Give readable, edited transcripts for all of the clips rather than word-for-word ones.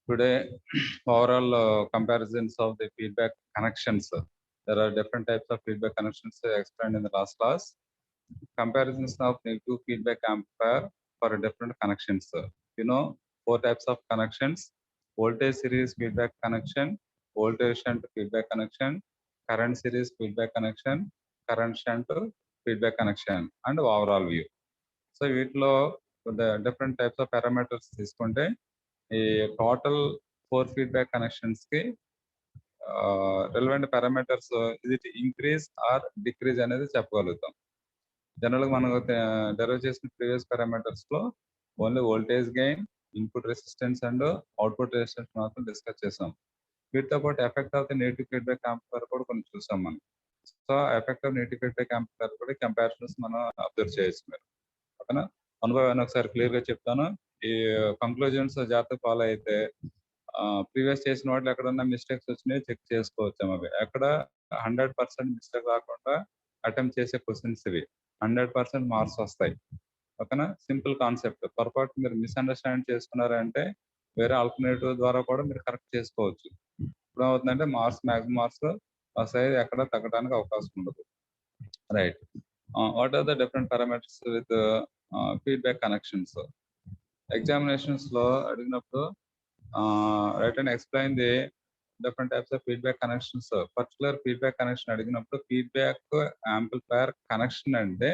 Today, overall comparisons of the feedback connections. There are different types of feedback connections explained in the last class. Comparisons of negative feedback amplifier for different connections. You know, 4 types of connections: voltage series feedback connection, voltage shunt feedback connection, current series feedback connection, current shunt feedback connection, and overall view. So వీటిలో the different types of parameters తీసుకుంటే ఈ total 4 feedback connections కి relevant parameters ఇది increase or decrease అనేది చెప్పగలుగుతాం. జనరల్గా మనం derive చేసిన ప్రీవియస్ పారామీటర్స్ లో only voltage gain, input resistance and output resistance మాత్రం డిస్కస్ చేసాం. వీటితో పాటు effect of the negative feedback amplifier కూడా కొన్ని చూసాం మనం. So effect of negative feedback amplifier కూడా కంపారిజన్స్ మనం అబ్జర్వ్ చేయొచ్చు మీరు. ఓకేనా? అనుభవాన్ని ఒకసారి క్లియర్ గా చెప్తాను. ఈ కంక్లూజన్స్ జాగ్రత్త ఫాలో అయితే ప్రీవియస్ చేసిన వాటిలో ఎక్కడన్నా మిస్టేక్స్ వచ్చినాయి చెక్ చేసుకోవచ్చు. అవి ఎక్కడ 100% మిస్టేక్ రాకుండా అటెంప్ట్ చేసే క్వశ్చన్స్ ఇవి. 100% మార్క్స్ వస్తాయి. ఓకేనా? Simple concept. పొరపాటు మీరు మిస్అండర్స్టాండ్ చేసుకున్నారంటే వేరే ఆల్టర్నేటివ్ ద్వారా కూడా మీరు కరెక్ట్ చేసుకోవచ్చు. ఇప్పుడు ఏమవుతుందంటే మ్యాక్సిమం మార్క్స్ వస్తాయి, ఎక్కడ తగ్గడానికి అవకాశం ఉండదు. Right. What are the different parameters with feedback connections? Examinations లో అడిగినప్పుడు right and explain the different types of feedback connections. Particular feedback connection అడిగినప్పుడు ఫీడ్బ్యాక్ యాంప్లిఫైయర్ కనెక్షన్ అంటే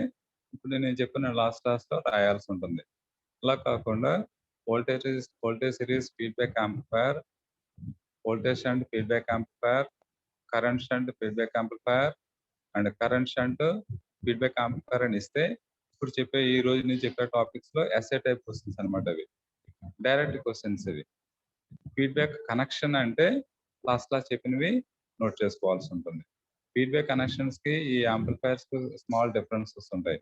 ఇప్పుడు నేను చెప్పిన లాస్ట్ క్లాస్ లో రాయాల్సి ఉంటుంది. అలా కాకుండా voltage series feedback amplifier, voltage shunt feedback amplifier, current shunt feedback amplifier and current shunt feedback amplifier అని ఇస్తే ఇప్పుడు చెప్పే ఈ రోజు నేను చెప్పే టాపిక్స్ లో ఎస్ఏ టైప్ క్వశ్చన్స్ అనమాట. అవి డైరెక్ట్ క్వశ్చన్స్. ఇవి ఫీడ్బ్యాక్ కనెక్షన్ అంటే లాస్ట్ క్లాస్ చెప్పినవి నోట్ చేసుకోవాల్సి ఉంటుంది. ఫీడ్బ్యాక్ కనెక్షన్స్ కి ఈ యాంప్లిఫైర్స్ స్మాల్ డిఫరెన్సెస్ ఉంటాయి.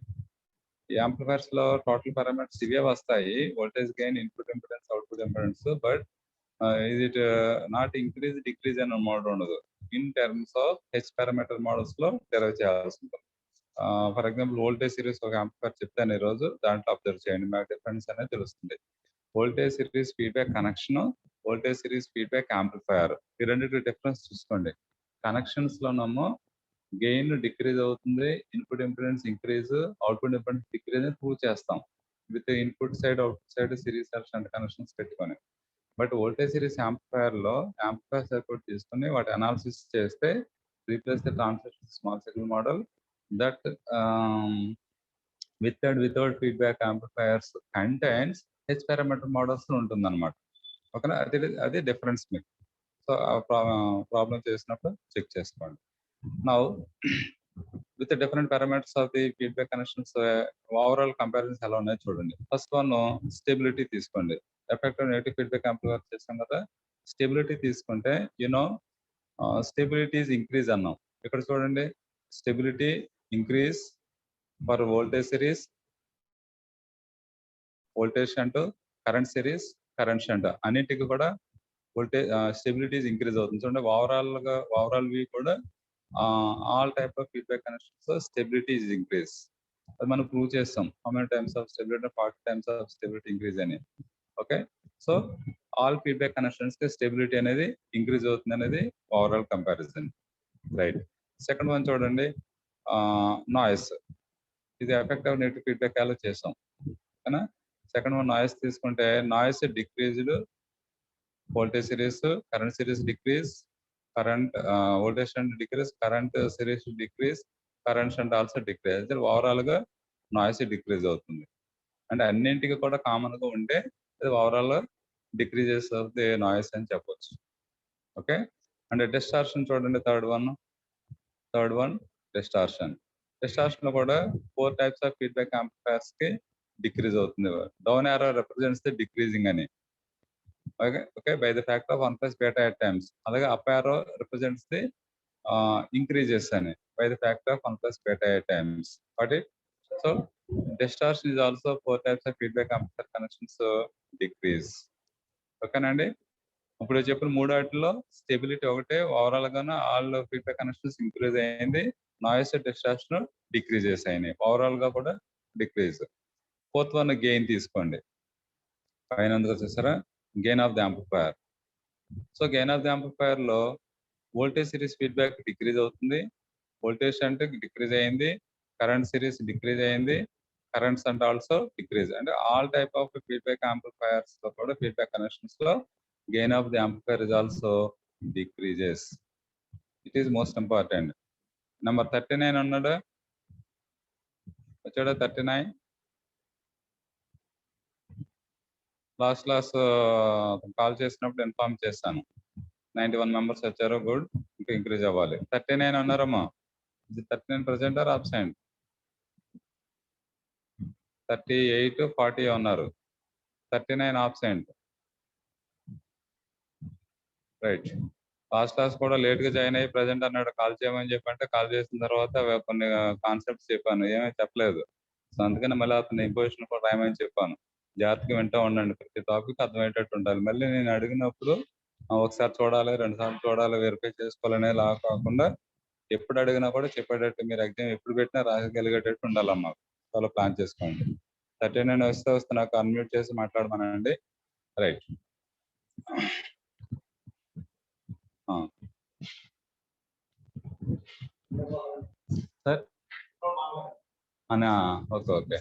ఈ యాంప్లిఫైర్స్ లో టోటల్ పారామీటర్స్ ఇవే వస్తాయి: voltage gain, input impedance, output impedance. But ఇది నాట్ ఇంక్రీజ్ డిక్రీజ్ అనే మోడల్ ఉండదు. In terms of H parameter models లో డెరైవ్ చేయాల్సి ఉంటుంది. ఫర్ ఎగ్జాంపుల్ వోల్టేజ్ సిరీస్ ఒక యాంప్లిఫైర్ చెప్తాను ఈ రోజు, దాంట్లో అబ్జర్వ్ చేయండి, మీకు డిఫరెన్స్ అనేది తెలుస్తుంది. Voltage series feedback connection, voltage series feedback amplifier, ఈ రెండింటి డిఫరెన్స్ చూసుకోండి. కనెక్షన్స్ లోనేమో గెయిన్ డిక్రీజ్ అవుతుంది, input impedance increase, output impedance decrease అని ప్రూవ్ చేస్తాం with input side output side series shunt connections పెట్టుకొని. బట్ వోల్టేజ్ సిరీస్ యాంప్లిఫైయర్ లో amplifier circuit తీసుకుని వాటి అనాలిసిస్ చేస్తే replace the transistor small signal model that with and without feedback amplifiers contains H parameter models ఉంటుంది అనమాట. ఓకేనా? అది difference మీకు. సో ప్రాబ్లం చేసినప్పుడు చెక్ చేసుకోండి. Now with different parameters of the feedback connections overall comparisons ఎలా ఉన్నాయో చూడండి. ఫస్ట్ వన్ స్టెబిలిటీ తీసుకోండి. ఎఫెక్టివ్ నెగిటివ్ ఫీడ్బ్యాక్ యాంప్లిఫైయర్ చేస్తాం కదా, స్టెబిలిటీ తీసుకుంటే యూనో స్టెబిలిటీ ఈజ్ ఇంక్రీజ్ అన్నాం. ఇక్కడ చూడండి, stability increase for voltage series, voltage shunt, current series, current shunt అన్నింటికి కూడా వోల్టేజ్ స్టెబిలిటీ ఇంక్రీజ్ అవుతుంది. చూడండి, ఓవరాల్ వ్యూ కూడా all type of feedback connections stability is increase. అది మనం ప్రూవ్ చేస్తాం. How many times of stability? 40 times of stability increase అని. Okay, so all feedback connections కి స్టెబిలిటీ అనేది ఇంక్రీజ్ అవుతుంది అనేది overall comparison. Right. Second one చూడండి, నాయిస్. ఇది ఎఫెక్టివ్ నెగిటివ్ ఫీడ్బ్యాక్ ఎలా చేసాం. ఓకేనా? సెకండ్ వన్ నాయిస్ తీసుకుంటే noise decreased, voltage series, current series decrease, current voltage shunt decrease, current series decrease, current shunt also decrease. Overall గా noise decrease అవుతుంది. అంటే అన్నింటికి కూడా కామన్ గా ఉంటే అది overall decreases of the noise అని చెప్పొచ్చు. ఓకే. అండ్ డిస్టార్షన్ చూడండి, థర్డ్ వన్ డిస్టార్షన్. డిస్టార్షన్ లో కూడా 4 టైప్స్ ఆఫ్ ఫీడ్బ్యాక్ యాంప్లిఫైయర్స్ కి డిక్రీజ్ అవుతుంది. Down arrow represents the decreasing అని. Okay, by the factor of 1 plus beta at times. అలాగే up arrow represents the increases అని, by the factor of 1 plus beta at times. What it? So distortion is also 4 types of feedback amplifier connections decrease. ఓకేనండి. ఇప్పుడు చెప్పిన 3 వాటిలో stability ఒకటే, overall గాను all feedback connections increase అయింది, noise distortion decreases అయినాయి, overall గా కూడా డిక్రీజ్. ఫోర్త్ వన్ గెయిన్ తీసుకోండి. పైన చూసారా, gain of the amplifier. So gain of the amplifier లో వోల్టేజ్ సిరీస్ ఫీడ్బ్యాక్ డిక్రీజ్ అవుతుంది, వోల్టేజ్ షంట్ డిక్రీజ్ అయింది, కరెంట్ సిరీస్ డిక్రీజ్ అయింది, కరెంట్స్ అండ్ ఆల్సో డిక్రీజ్. అంటే all type of feedback amplifiers లో కూడా ఫీడ్బ్యాక్ కనెక్షన్స్ లో gain of the amplifier is also decreases. It is most important. Number 39 ఉన్నాడు, వచ్చాడా 39? Last class call చేసినప్పుడు inform చేశాను, 91 మెంబర్స్ వచ్చారు, గుడ్. ఇంకా ఇంక్రీజ్ అవ్వాలి. 39 ఉన్నారమ్మా. 39 ప్రెసెంట్ ఆర్ అబ్సెంట్? 38, 40 ఉన్నారు, 39 ఆబ్సెంట్. రైట్. లాస్ట్ క్లాస్ కూడా లేట్ గా జాయిన్ అయ్యి ప్రెసెంట్ అన్నాడు, కాల్ చేయమని చెప్పంటే కాల్ చేసిన తర్వాత కొన్ని కాన్సెప్ట్స్ చెప్పాను, ఏమీ చెప్పలేదు. సో అందుకని మళ్ళీ అతని ఇంపోజిషన్ కూడా రాయమని చెప్పాను. జాగ్రత్తగా వింటూ ఉండండి, ప్రతి టాపిక్ అర్థమయ్యేటట్టు ఉండాలి. మళ్ళీ నేను అడిగినప్పుడు ఒకసారి చూడాలి, 2 సార్లు చూడాలి, వెరిఫై చేసుకోవాలనే లా కాకుండా ఎప్పుడు అడిగినా కూడా చెప్పేటట్టు, మీరు ఎగ్జామ్ ఎప్పుడు పెట్టినా రాయగలిగేటట్టు ఉండాలమ్మా. చాలా ప్లాన్ చేసుకోండి. 39 వస్తే నాకు అన్మ్యూట్ చేసి మాట్లాడమనండి. రైట్. సార్ అనా, ఓకే ఓకే.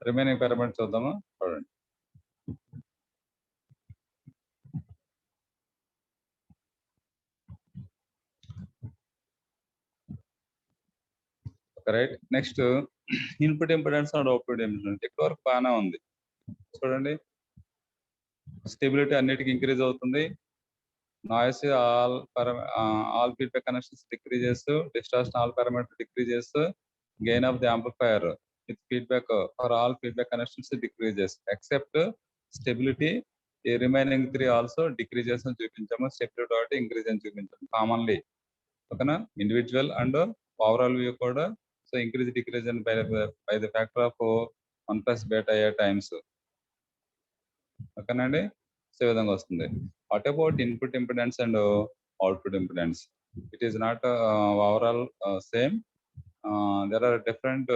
రిమైనింగ్ పారామీటర్స్ చూద్దాము, చూడండి. Right. Next input impedance and output impedance. ఇక్కడ వరకు బాగానే ఉంది, చూడండి. స్టెబిలిటీ అన్నిటికీ ఇంక్రీజ్ అవుతుంది, noise all feedback connections decreases, distortion all parameter decreases, gain of the amplifier with feedback for all feedback connections decreases except stability. ఈ remaining 3 also decreases అని చూపించాము, స్టెబిలిటీ ఒకటి ఇంక్రీజ్ అని చూపించాము కామన్లీ. ఓకేనా? ఇండివిజువల్ అండ్ ఓవరాల్ వ్యూ కూడా. So increase decrease and by the factor of 1 plus beta A times. ఓకేనండి? So ఈ విధంగా వస్తుంది. What about input impedance and output impedance? It is not overall same, there are different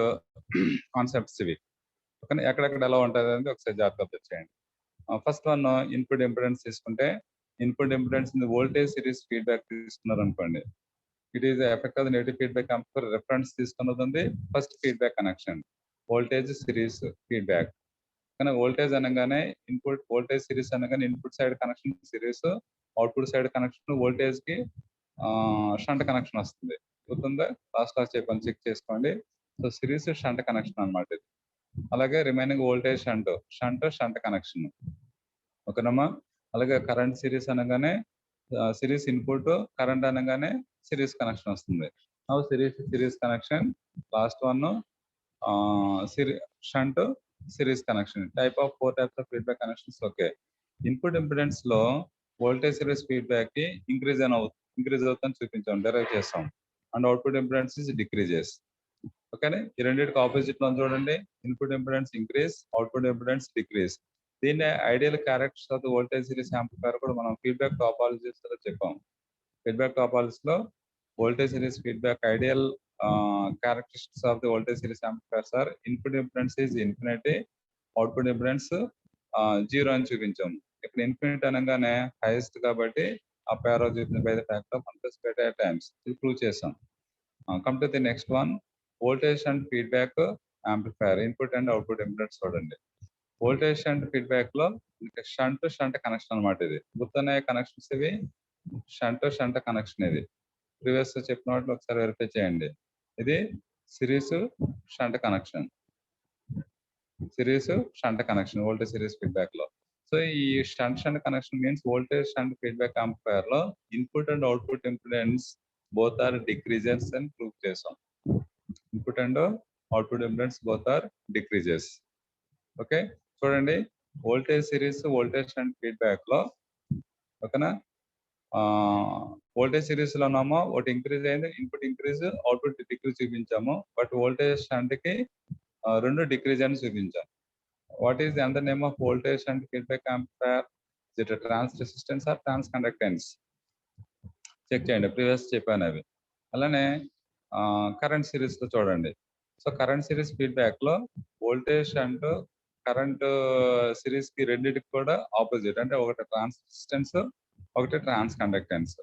concepts ఇవి. Okay, ఎక్కడెక్కడ ఎలా ఉంటుంది అనేది ఒకసారి జాగ్రత్త చేయండి. ఫస్ట్ వన్ ఇన్పుట్ ఇంపిడెన్స్ తీసుకుంటే, input impedance voltage series feedback తీసుకున్నారు అనుకోండి. It is effect of negative feedback amplifier reference తీసుకున్నది first feedback connection, voltage series feedback. కానీ వోల్టేజ్ అనగానే ఇన్పుట్, వోల్టేజ్ సిరీస్ అనగానే input side connection series, output side connection voltage కి shunt connection వస్తుంది. గుర్తుందా? Last class చెప్పాను, చెక్ చేసుకోండి. So series shunt connection అన్నమాట ఇది. అలాగే రిమైనింగ్ వోల్టేజ్ షంట్ కనెక్షన్. ఓకేనమ్మా? అలాగే కరెంట్ సిరీస్ అనగానే సిరీస్ ఇన్పుట్, కరెంట్ అనగానే సిరీస్ కనెక్షన్ వస్తుంది. Series connection. Last one shunt series connection. Type of 4 types of feedback connections. Okay. Input impedance లో voltage series feedback కి ఇంక్రీజ్ అవుతుందని చూపించాం, derive చేస్తాం. And output impedance is decreases. ఓకేనే? ఈ రెండింటికి ఆపోజిట్ లో చూడండి, input impedance increase, output impedance decrease. దీన్ని ideal characters of the voltage series amplifier కూడా మనం ఫీడ్బ్యాక్ టాపాలజీస్ లో చెప్పాం. ఫీడ్బ్యాక్ టాపాలజీస్ లో voltage series feedback ideal characteristics of the voltage series amplifiers are input impedance is infinity, output impedance 0 అని చూపించాం. ఇక్కడ infinity అనగానే హైయెస్ట్ కాబట్టి ఆ పేరు చూపించిన by the factor of 1 plus beta times. ఇది ప్రూవ్ చేసాం. Come to the next one, voltage and feedback amplifier input and output impedance చూడండి. వోల్టేజ్ అండ్ ఫీడ్బ్యాక్ లో షంట్ కనెక్షన్ అనమాట. ఇది గుర్తున్న కనెక్షన్స్ ఇవి, షంట్ కనెక్షన్. ఇది ప్రీవియస్ చెప్పిన వాటిలో ఒకసారి వెరిఫై చేయండి. ఇది series shunt connection. Series shunt connection voltage series feedback లో. సో ఈ shunt connection means voltage shunt feedback amplifier లో input and output impedance both are decreases అని ప్రూవ్ చేసాం. Input and output impedance both are decreases. Okay, చూడండి voltage series voltage shunt feedback లో ఓకేనా, voltage series లోనేమో ఒకటి increase అయింది, input increase output decrease చూపించాము. బట్ వోల్టేజ్ షంట్ కి రెండు డిక్రీజ్ అని చూపించాం. What is the other name of voltage shunt feedback amplifier? Is it transresistance or transconductance? Check చేయండి, ప్రీవియస్ చెప్పాను అవి. అలానే కరెంట్ సిరీస్ లో చూడండి. సో కరెంట్ సిరీస్ ఫీడ్బ్యాక్ లో వోల్టేజ్ అండ్ కరెంట్ సిరీస్ కి రెండింటికి కూడా ఆపోజిట్, అంటే ఒకటి ట్రాన్స్ రెసిస్టెన్స్ ఒకటి ట్రాన్స్ కండక్టెన్స్.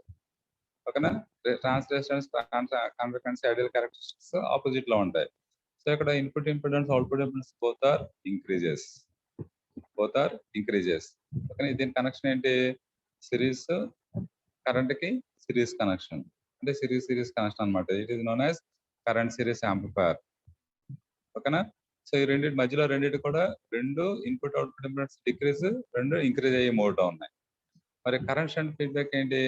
ఓకేనా, transresistance conductance ideal characteristics opposite లో ఉంటాయి. సో ఇక్కడ input impedance output impedance both are increases. Okay, దీని కనెక్షన్ ఏంటి? సిరీస్ కరెంట్ కి సిరీస్ కనెక్షన్, అంటే సిరీస్ కనెక్షన్ అనమాట. It is known as current series amplifier. ఓకేనా, సో ఈ రెండింటి మధ్యలో రెండింటి కూడా రెండు ఇన్పుట్ అవుట్పుట్ ఇంపిడెన్స్ డిక్రీజ్, రెండు ఇంక్రీజ్ అయ్యే మోడ్ లో ఉన్నాయి. మరి కరెంట్ షంట్ ఫీడ్బ్యాక్ ఏంటి?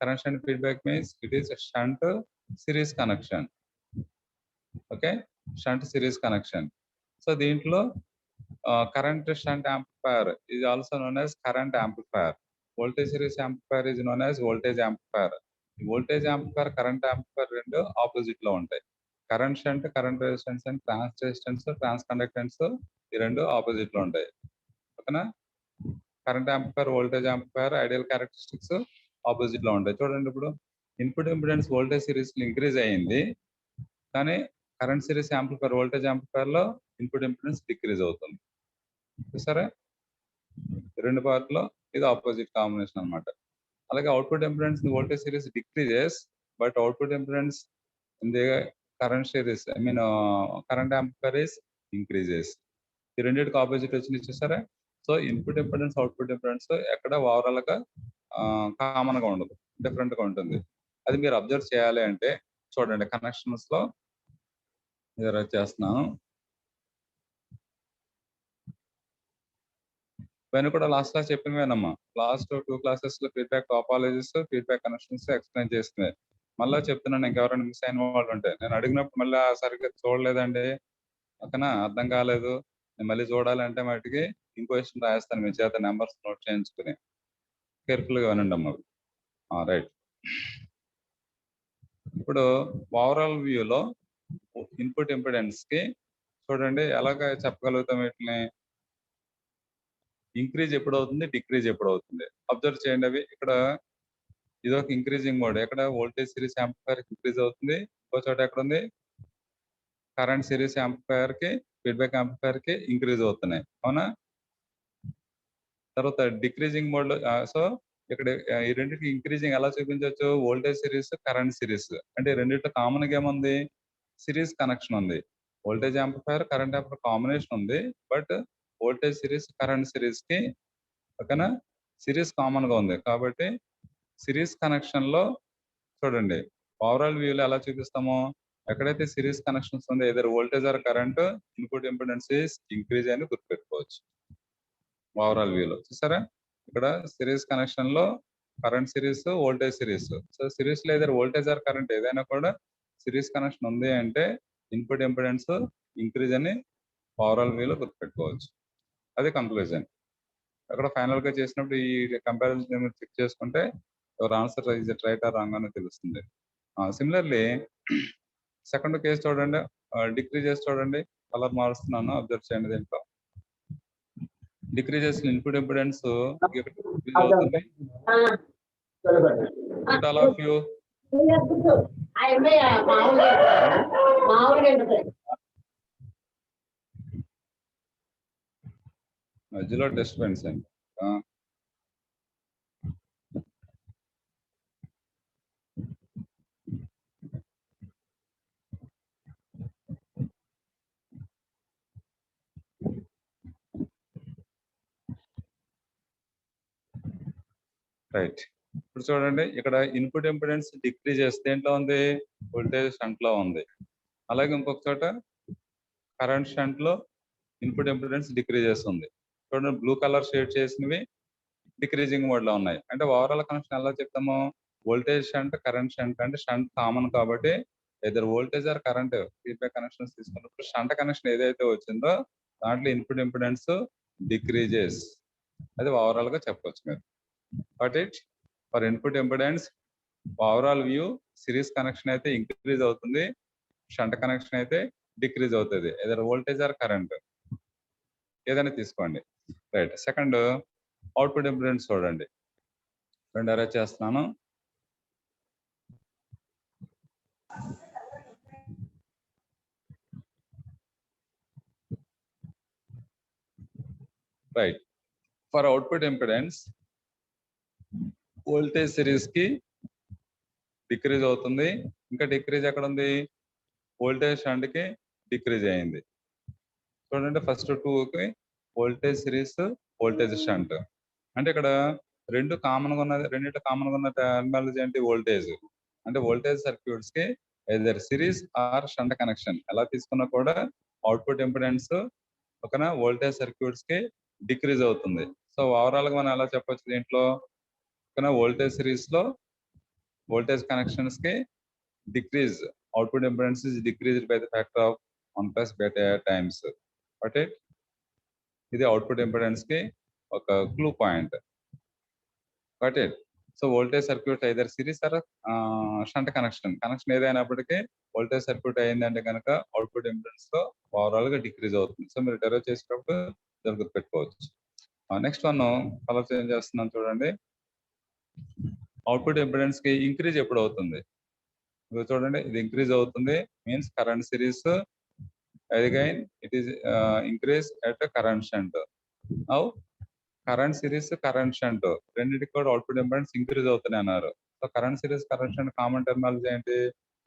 Current shunt feedback means it is shunt series connection. Okay, shunt series connection. So దీంట్లో current shunt amplifier is also known as current amplifier. Voltage series amplifier is known as voltage amplifier. Voltage amplifier current amplifier రెండు opposite లో ఉంటాయి. Current shunt current resistance and transresistance transconductance ఈ రెండు opposite లో ఉంటాయి. ఓకేనా, current amplifier voltage amplifier ideal characteristics opposite లో ఉంటాయి. చూడండి, ఇప్పుడు input impedance voltage series increase అయ్యింది, కానీ current series amplifier voltage amplifier లో ఇన్పుట్ ఇంపిడెన్స్ డిక్రీజ్ అవుతుంది. చూసారా, రెండు పార్ట్ లో ఇది ఆపోజిట్ కాంబినేషన్ అన్నమాట. అలాగే output impedance voltage series decreases, but output impedance in the current series current amplifier is increases. ఈ రెండింటికి ఆపోజిట్ వచ్చింది చూసారా. So input impedance output impedance ఎక్కడ ఓవరాల్ గా కామన్ గా ఉండదు, డిఫరెంట్ గా ఉంటుంది. అది మీరు అబ్జర్వ్ చేయాలి అంటే చూడండి, కనెక్షన్స్ లో చేస్తున్నాను. ఇవన్నీ కూడా లాస్ట్ క్లాస్ చెప్పినవేనమ్మా. లాస్ట్ 2 క్లాసెస్ లో ఫీడ్బ్యాక్ టాపాలజీస్, ఫీడ్బ్యాక్ కనెక్షన్స్ ఎక్స్ప్లెయిన్ చేస్తున్నాయి. మళ్ళీ చెప్తున్నాను, ఇంకెవరైనా మిస్ అయిన వాళ్ళు ఉంటే. నేను అడిగినప్పుడు మళ్ళీ సరిగ్గా చూడలేదండి, ఓకేనా, అర్థం కాలేదు, నేను మళ్ళీ చూడాలంటే మటుకి ఇంకో క్వశ్చన్ రాస్తాను మీ చేత, నెంబర్స్ నోట్ చేయించుకుని కేర్ఫుల్ గా వినండి అమ్మా. రైట్, ఇప్పుడు ఓవరాల్ వ్యూలో ఇన్పుట్ ఇంపిడెన్స్ కి చూడండి ఎలాగ చెప్పగలుగుతాం వీటిని. ఇంక్రీజ్ ఎప్పుడు అవుతుంది, డిక్రీజ్ ఎప్పుడు అవుతుంది అబ్జర్వ్ చేయండి. అవి ఇక్కడ ఇది ఒక ఇంక్రీజింగ్ మోడ్, ఎక్కడ వోల్టేజ్ సిరీస్ యాంప్లిఫైయర్ ఇంక్రీజ్ అవుతుంది, ఇంకో చోట ఎక్కడ ఉంది కరెంట్ సిరీస్ యాంప్లిఫైయర్ కి ఫీడ్బ్యాక్ యాంప్లిఫైయర్ కి ఇంక్రీజ్ అవుతున్నాయి, అవునా. తర్వాత డిక్రీజింగ్ మోడ్ లో సో ఇక్కడ ఈ రెండింటికి ఇంక్రీజింగ్ ఎలా చూపించవచ్చు? వోల్టేజ్ సిరీస్ కరెంట్ సిరీస్, అంటే రెండింటిలో కామన్ గా ఏముంది? సిరీస్ కనెక్షన్ ఉంది. Voltage amplifier current amplifier combination ఉంది, but voltage series current series కి ఓకేనా సిరీస్ కామన్ గా ఉంది. కాబట్టి సిరీస్ కనెక్షన్ లో చూడండి ఓవరాల్ వ్యూలో ఎలా చూపిస్తామో, ఎక్కడైతే సిరీస్ కనెక్షన్స్ ఉందో ఏదైనా voltage or current input impedance increase అని గుర్తుపెట్టుకోవచ్చు. ఓవరాల్ వ్యూలో చూసారా, ఇక్కడ సిరీస్ కనెక్షన్ లో current series voltage series. So series లో ఏదైనా వోల్టేజ్ ఆర్ కరెంట్ ఏదైనా కూడా సిరీస్ కనెక్షన్ ఉంది అంటే ఇన్పుట్ ఇంపిడెన్స్ ఇంక్రీజ్ అని ఓవరాల్ వ్యూలో గుర్తుపెట్టుకోవచ్చు. అది కంక్లూజన్. అక్కడ ఫైనల్ గా చేసినప్పుడు ఈ కంపారిజన్ చెక్ చేసుకుంటే your answer is right or wrong అని తెలుస్తుంది. సిమిలర్లీ సెకండ్ కేసు చూడండి, డిక్రీజెస్ చూడండి, కలర్ మారుస్తున్నాను అబ్జర్వ్ చేయండి. దీంట్లో డిక్రీజెస్ ఇన్పుట్ ఇంపిడెన్స్ అవుతుంది. ఆల్ ఆఫ్ యూ మధ్యలో డిస్టర్బెన్స్ అండి. రైట్, ఇప్పుడు చూడండి ఇక్కడ ఇన్పుట్ ఇంపిడెన్స్ డిక్రీజ్ చేస్తే దేంట్లో ఉంది? వోల్టేజ్ షంట్ లో ఉంది. అలాగే ఇంకొక చోట కరెంట్ షంట్ లో ఇన్పుట్ ఇంపిడెన్స్ డిక్రీజ్ చేస్తుంది. చూడండి బ్లూ కలర్ షేడ్ చేసినవి డిక్రీజింగ్ మోడ్ లో ఉన్నాయి. అంటే ఓవరాల్ కనెక్షన్ ఎలా చెప్తాము, వోల్టేజ్ షంట్, కరెంట్ షంట్. అంటే షంట్ కామన్ కాబట్టి ఇద్దరు voltage or current feedback connections తీసుకున్నప్పుడు షంట్ కనెక్షన్ ఏదైతే వచ్చిందో దాంట్లో ఇన్పుట్ ఇంపిడెన్స్ డిక్రీజెస్. అది ఓవరాల్ గా చెప్పవచ్చు మీరు. But it for input impedance overall view series connection అయితే ఇంక్రీజ్ అవుతుంది, షంట్ కనెక్షన్ అయితే డిక్రీజ్ అవుతుంది. ఏదైనా వోల్టేజ్ ఆర్ కరెంట్ ఏదైనా తీసుకోండి. రైట్. సెకండ్ అవుట్పుట్ ఇంపిడెన్స్ చూడండి. రెండు అరేంజ్ చేస్తున్నాను. Right. For output impedance voltage series కి డిక్రీజ్ అవుతుంది. ఇంకా డిక్రీజ్ ఎక్కడ ఉంది, వోల్టేజ్ షంట్ కి డిక్రీజ్ అయింది. చూడండి ఫస్ట్ 2 కి వోల్టేజ్ సిరీస్, వోల్టేజ్ షంట్. అంటే ఇక్కడ రెండు కామన్ గా ఉన్నది, రెండింటి కామన్ గా ఉన్న టెర్మినాలజీ ఏంటి, వోల్టేజ్. అంటే వోల్టేజ్ సర్క్యూట్స్ కి either series or shunt connection ఎలా తీసుకున్నా కూడా అవుట్పుట్ ఇంపిడెన్స్ ఓకేనా వోల్టేజ్ సర్క్యూట్స్ కి డిక్రీజ్ అవుతుంది. సో ఓవరాల్ గా మనం ఎలా చెప్పొచ్చు దీంట్లో, ఓకేనా వోల్టేజ్ సిరీస్ లో వోల్టేజ్ కనెక్షన్స్ కి decrease, output impedance is decreased by the factor of 1 + beta times. Okay, ఇది అవుట్పుట్ ఇంపిడెన్స్ కి ఒక clue point. Okay, so voltage circuit either series or shunt connection ఏదైనప్పటికీ వోల్టేజ్ సర్క్యూట్ అయిందంటే కనుక output impedance లో overall గా decrease అవుతుంది. So మీరు డెరైవ్ చేసేటప్పుడు గుర్తు పెట్టుకోవచ్చు. నెక్స్ట్ వన్ కలర్ చేంజ్ చేస్తున్నాను చూడండి. అవుట్పుట్ ఇంపిడెన్స్ కి ఇంక్రీజ్ ఎప్పుడు అవుతుంది, ఇది చూడండి. ఇది ఇంక్రీజ్ అవుతుంది means current series, again it is increase at current shunt. Now current series, current shunt రెండింటికి కూడా అవుట్పుట్ ఇంపిడెన్స్ ఇంక్రీజ్ అవుతున్నాయి అన్నారు. So current series, current shunt common terminology ఏంటి,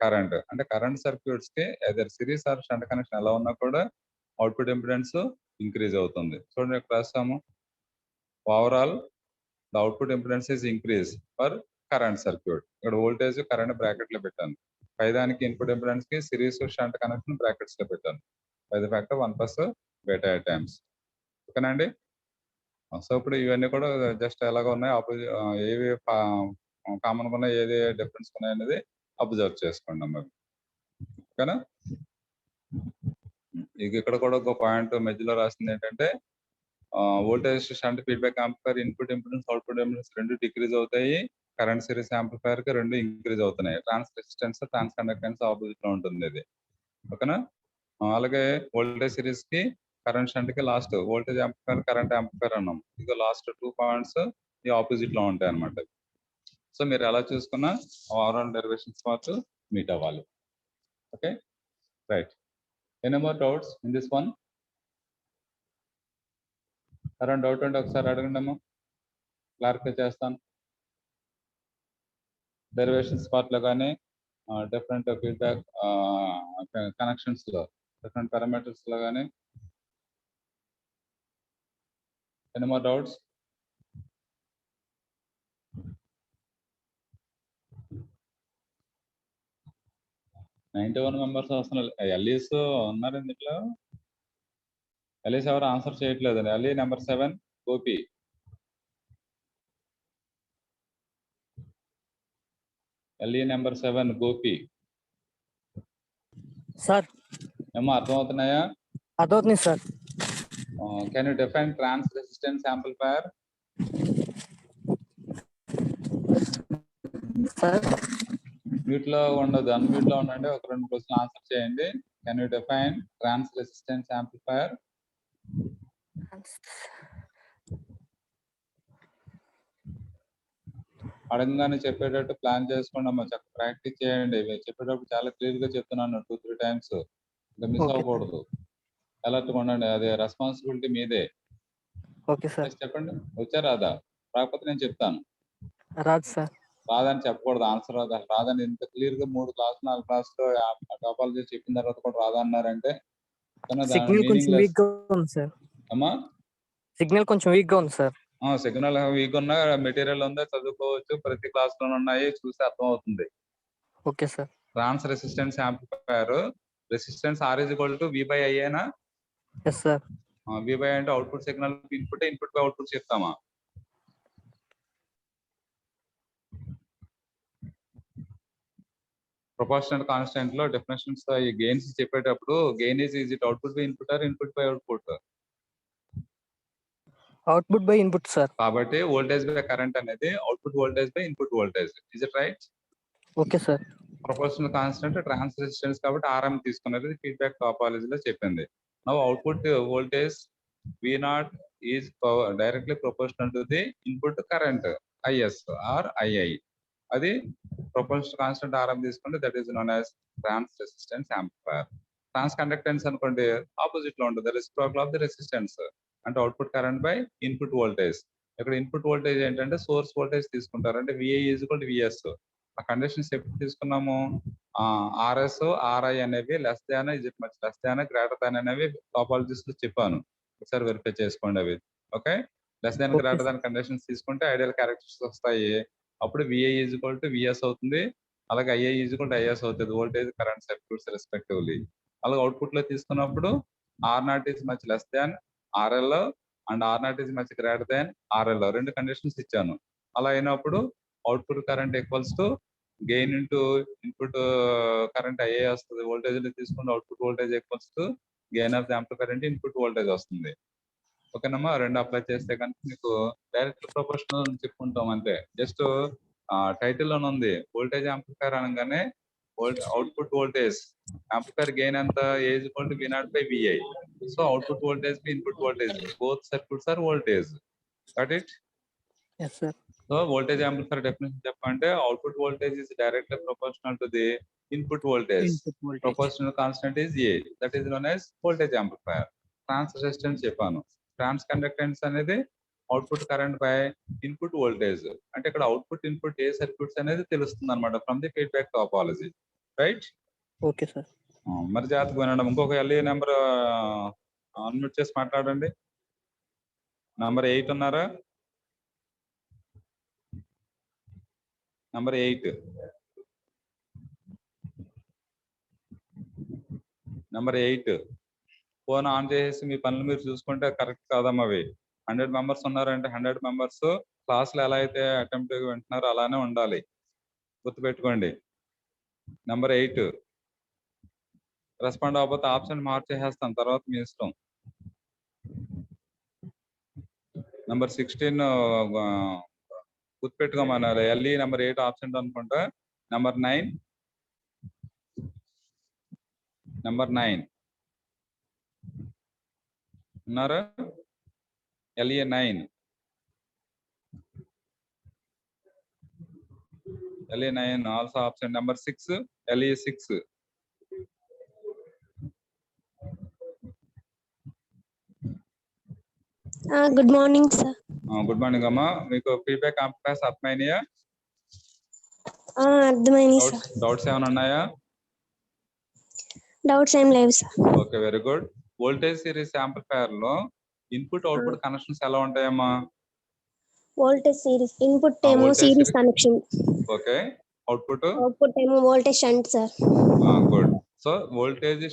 కరెంట్. అంటే కరెంట్ సర్క్యూట్స్ కి either series or shunt connection ఎలా ఉన్నా కూడా అవుట్పుట్ ఇంపిడెన్స్ ఇంక్రీజ్ అవుతుంది. చూడండి ఇక్కడ రాస్తాము, overall the output impedance is increase for current circuit. ఇక్కడ వోల్టేజ్, కరెంట్ బ్రాకెట్ లో పెట్టాను. పైదానికి ఇన్పుట్ ఇంపిడెన్స్ కి సిరీస్, షంట్ కనెక్షన్ బ్రాకెట్స్ లో పెట్టాను. By the factor 1 + beta times. ఓకేనండి. సో ఇప్పుడు ఇవన్నీ కూడా జస్ట్ ఎలాగ ఉన్నాయి, ఆపోజిట్ ఏవి కామన్ గా ఉన్నాయి, ఏది డిఫరెన్స్ ఉన్నాయి అనేది అబ్జర్వ్ చేసుకోండి మరి. ఓకేనా. ఇక్కడ కూడా ఒక పాయింట్ మధ్యలో రాసింది ఏంటంటే voltage shunt feedback amplifier input impedance, output impedance రెండు డిక్రీజ్ అవుతాయి. కరెంట్ సిరీస్ యాంప్లిఫైర్ కి రెండు ఇంక్రీజ్ అవుతున్నాయి. ట్రాన్స్ రెసిస్టెన్స్, ట్రాన్స్ కండక్టెన్స్ ఆపోజిట్ లో ఉంటుంది ఇది. ఓకేనా. అలాగే వోల్టేజ్ సిరీస్ కి, కరెంట్ షంట్ కి last voltage amplifier, current amplifier అన్నాం. ఇది లాస్ట్ 2 పాయింట్స్ ఈ ఆపోజిట్ లో ఉంటాయి అన్నమాట. సో మీరు ఎలా చూసుకున్నా ఓవరాల్ డెరివేషన్స్ పార్ట్ మీట్ అవ్వాలి. Okay, right. Any more doubts in this one? Current doubt అంటే ఒకసారి అడగండి అమ్మా, క్లారిఫై చేస్తాను. డెరివేషన్స్ పార్ట్ లో కానీ డిఫరెంట్ ఫీడ్బ్యాక్ కనెక్షన్స్ లో డిఫరెంట్ పారామీటర్స్ లో కానీ ఎనీ మోర్ డౌట్స్? మెంబర్స్ వస్తున్నారు. ఎల్ఈస్ ఉన్నారు ఇందులో. ఎల్ఈస్ ఎవరు ఆన్సర్ చేయట్లేదు. LE number 7 Gopi. LE number 7 Gopi. Sir ఏమో అర్థమవుతున్నాయా? అర్థమవుతుంది sir. Can you define transresistance amplifier? Sir mute లో ఉండదు, అన్మ్యూట్ లో ఉండండి. ఒక 2 క్వశ్చన్ ఆన్సర్ చేయండి. Can you define transresistance amplifier? అడగగానే చెప్పేటట్టు ప్లాన్ చేసుకోండి అమ్మా, చక్కగా ప్రాక్టీస్ చేయండి. చెప్పేటప్పుడు చాలా క్లియర్ గా చెప్తున్నాను 2-3 టైమ్స్, ఇంకా మిస్ అవ్వకూడదు. అలర్ట్ ఉండండి, అదే రెస్పాన్సిబిలిటీ మీదే. Okay sir. చెప్పండి, వచ్చా రాదా? రాకపోతే నేను చెప్తాను. రాదు సార్. రాదని చెప్పకూడదు, ఆన్సర్ రాదని ఇంత క్లియర్ గా 3 క్లాసులు 4 క్లాసులు టాపాలజీ చెప్పిన తర్వాత కూడా రాదన్నారంటే సిగ్నల్ కొంచెం వీక్ గా ఉంది సార్. అమ్మా సిగ్నల్ కొంచెం వీక్ గా ఉంది సార్. సిగ్నల్ వీక్ ఉన్నా మెటీరియల్ ఉందా చదువుకోవచ్చు, ప్రతి క్లాస్ లో ఉన్నాయి, చూస్తే అర్థం అవుతుంది. Okay sir. Transresistance amplifier resistance R = V/I ఏనా? Yes sir. V by అంటే output signal input by output చెప్తామా? ప్రొపోర్షనల్ కాన్స్టెంట్ లో డెఫినేషన్స్ ఈ గెయిన్స్ చెప్పేటప్పుడు gain is it output by input or input by output? Output by input sir. కాబట్టి voltage by current అనేది output voltage by input voltage. Is it right? Okay sir. Proportional constant transresistance కాబట్టి R M తీసుకున్నది feedback టాపాలజీలో చెప్పింది. Now output voltage V0 is directly proportional to the input current IS or II. అది proportional constant R M తీసుకుంటే that is known as transresistance amplifier. Transconductance అనుకోండి opposite లో ఉంటుంది, reciprocal of the resistance అంటే output current by input voltage. ఇక్కడ input voltage ఏంటంటే source voltage తీసుకుంటారు, అంటే VI ఈజ్ VS. ఆ కండిషన్స్ ఎప్పుడు తీసుకున్నాము? RS RI అనేవి less than is much less than greater than అనేవి టాపాలజిస్ట్ చెప్పాను, ఒకసారి వెరిఫై చేసుకోండి అవి. Okay, less than greater than conditions తీసుకుంటే ఐడియల్ క్యారెక్టరిస్టిక్స్ వస్తాయి. అప్పుడు VI ఈజ్ VS అవుతుంది, అలాగే II ఈజ్ IS అవుతుంది, వోల్టేజ్ కరెంట్ సర్క్యూట్స్ రెస్పెక్టివ్లీ. అలాగే అవుట్పుట్ లో తీసుకున్నప్పుడు R0 is much less than RL and R0 is much greater than RL, రెండు కండిషన్స్ ఇచ్చాను. అలా అయినప్పుడు output current equals to gain into input current IA వస్తుంది. Voltage తీసుకుంటే output voltage equals to gain of the amplifier అంటే input voltage వస్తుంది. ఓకేనమ్మా, రెండు అప్లై చేస్తే కనుక మీకు డైరెక్ట్ ప్రొపోర్షనల్ చెప్పుకుంటాం అంతే. జస్ట్ టైటిల్ లోనే ఉంది వోల్టేజ్ యాంప్లిఫైయర్ అనగానే అవుట్పుట్ వోల్టేజ్ యాంప్లిఫైయర్ గెయిన్ ఎంత as V0 by VI. So output voltage input voltage both circuits are voltage. Got it? yes sir. So voltage amplifier definition చెప్పంటే output voltage is directly proportional to the input voltage. Input voltage. Proportional constant is A, that is known as voltage amplifier. Transresistance చెప్పాను. Transconductance అనేది output current by input voltage. అంటే ఇక్కడ output input ఏ circuits అనేది తెలుస్తుంది అనమాట from the feedback topology. Right? Okay sir. మరి జాగ్రత్తగా వినండి. ఇంకొక LE నెంబర్ అన్మ్యూట్ చేసి మాట్లాడండి. నంబర్ 8 ఉన్నారా? నంబర్ 8 నంబర్ 8 ఫోన్ ఆన్ చేసి మీ పనులు మీరు చూసుకుంటే కరెక్ట్ కాదమ్మా అవి. 100 మెంబర్స్ ఉన్నారంటే 100 మెంబర్స్ క్లాసులు ఎలా అయితే అటెంప్ట్ వింటున్నారో అలానే ఉండాలి, గుర్తుపెట్టుకోండి. నంబర్ 8 రెస్పాండ్ అవ్వకపోతే ఆప్షన్ మార్చేసేస్తాం, తర్వాత మీ ఇష్టం. నంబర్ 16 గుర్తుపెట్టుకోమన్నారు. LE నంబర్ 8 ఆప్షన్ అనుకుంటా. నంబర్ 9 ఉన్నారా? LE 9 also option. Number 6 LE 6. Good morning sir. Good morning అమ్మా. మీకు ఫీడ్బ్యాక్ యాంప్లిఫైయర్స్ అర్థమైనాయా? అర్థమైంది సార్. డౌట్స్ ఏమైనా ఉన్నాయా? డౌట్స్ ఏం లేవు sir. Okay, very good. Voltage series amplifier లో ఇన్పుట్ అవుట్పుట్ కనెక్షన్స్ ఎలా ఉంటాయమ్మా? వోల్టేజ్ సిరీస్, ఇన్పుట్ ఏమో సిరీస్ కనెక్షన్. ఓకే, అవుట్పుట్ ఏమో voltage shunt sir. Good. So voltage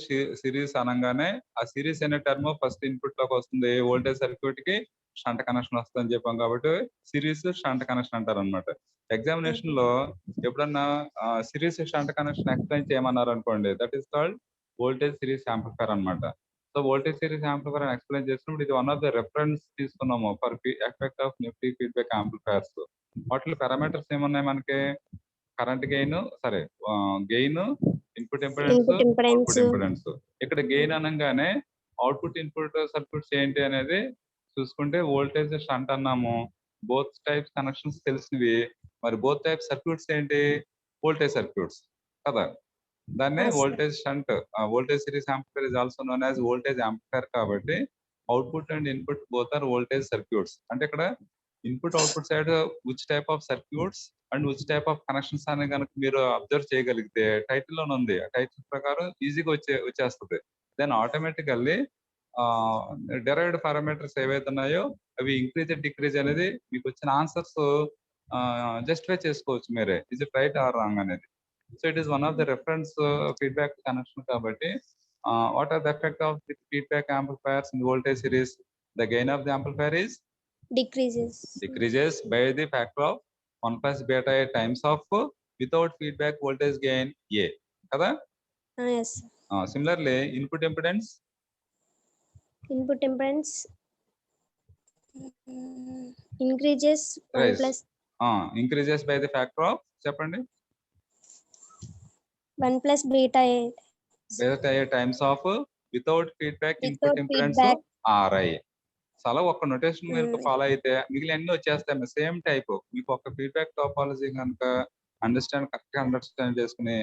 series అనగానే ఆ సిరీస్ అనే టర్మ్ ఫస్ట్ ఇన్పుట్ లోకి వస్తుంది. వోల్టేజ్ సర్క్యూట్ కి షంట్ కనెక్షన్ వస్తుందని చెప్పాం కాబట్టి సిరీస్ షంట్ కనెక్షన్ అంటారు అనమాట. ఎగ్జామినేషన్ లో ఎప్పుడన్నా సిరీస్ షంట్ కనెక్షన్ ఎక్స్ప్లెయిన్ చేయమన్నారు అనుకోండి, that is called voltage series amplifier అనమాట. So voltage series amplifier explain చేసినప్పుడు ఇది వన్ ఆఫ్ ద రెఫరెన్స్ తీసుకున్నాము ఫర్ ఎఫెక్ట్ ఆఫ్ నిఫ్టీ ఫీడ్బ్యాక్ యాంప్లిఫైయర్స్. వాటిలో పారామీటర్స్ ఏమున్నాయి మనకి? కరెంట్ గెయిన్, సరే gain, input impedance, output impedance. ఇక్కడ గెయిన్ అనగానే అవుట్పుట్ ఇన్పుట్ సర్క్యూట్స్ ఏంటి అనేది చూసుకుంటే వోల్టేజ్ షంట్ అన్నాము. బోత్ టైప్స్ కనెక్షన్స్ తెలిసినవి. మరి బోత్ టైప్ సర్క్యూట్స్ ఏంటి? వోల్టేజ్ సర్క్యూట్స్ కదా. దాన్నే voltage shunt. Voltage series amplifier is also known as voltage amplifier కాబట్టి output and input both are voltage circuits. అంటే ఇక్కడ input output side which type of circuits and which type of connections అని కనుక మీరు observe చేయగలిగితే title లోనే ఉంది, ఆ టైటిల్ ప్రకారం ఈజీగా వచ్చేస్తుంది. దెన్ ఆటోమేటికల్లీ డెరైవ్డ్ పారామీటర్స్ ఏవైతే ఉన్నాయో అవి ఇంక్రీజ్ డిక్రీజ్ అనేది మీకు వచ్చిన ఆన్సర్స్ జస్టిఫై చేసుకోవచ్చు మీరే, is it right or wrong అనేది. So it is one of the reference feedback connection కాబట్టి what are the effect of the feedback amplifiers in voltage series? The gain of the amplifier is decreases. decreases by the factor of 1 plus beta A times of without feedback voltage gain A. Kada? Yes, sir. Similarly, input impedance Input impedance increases 1 rise. plus Increases by the factor of చెప్పండి 1 plus beta A beta A times of without feedback input without impedance feedback. RI. చాలా ఒక్క notation మీరు follow అయితే మిగిలిన అన్ని వచ్చేస్తాయి same type. మీకు ఒక ఫీడ్బ్యాక్ టాపాలజీ కనుక కరెక్ట్గా అండర్స్టాండ్ చేసుకుని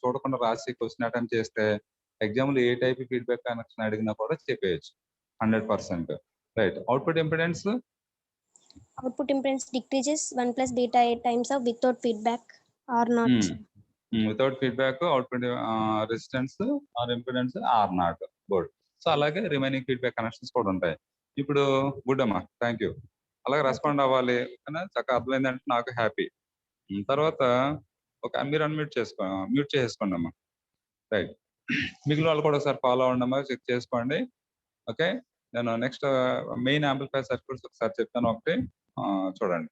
చూడకుండా రాసి క్వశ్చన్ అటెంప్ట్ చేస్తే ఎగ్జామ్లో ఏ టైప్ ఫీడ్బ్యాక్ కనెక్షన్ అడిగినా కూడా చెప్పేయచ్చు 100%. Right. Output impedance Output impedance decreases 1 plus beta A times of without feedback or not. Without feedback output resistance or impedance or not. Good. So అలాగే remaining feedback connections కూడా ఉంటాయి. ఇప్పుడు good అమ్మా, thank you. అలాగే respond అవ్వాలి చక్కగా అర్థమైందంటే నాకు హ్యాపీ. తర్వాత మీరు మ్యూట్ చేసుకోండి అమ్మా. రైట్. మిగిలిన వాళ్ళు కూడా ఒకసారి ఫాలో అవ్వండి అమ్మా, చెక్ చేసుకోండి. ఓకే. నేను నెక్స్ట్ మెయిన్ యాంప్లిఫైర్ సర్క్యూట్స్ ఒకసారి చెప్తాను, ఒకటి చూడండి.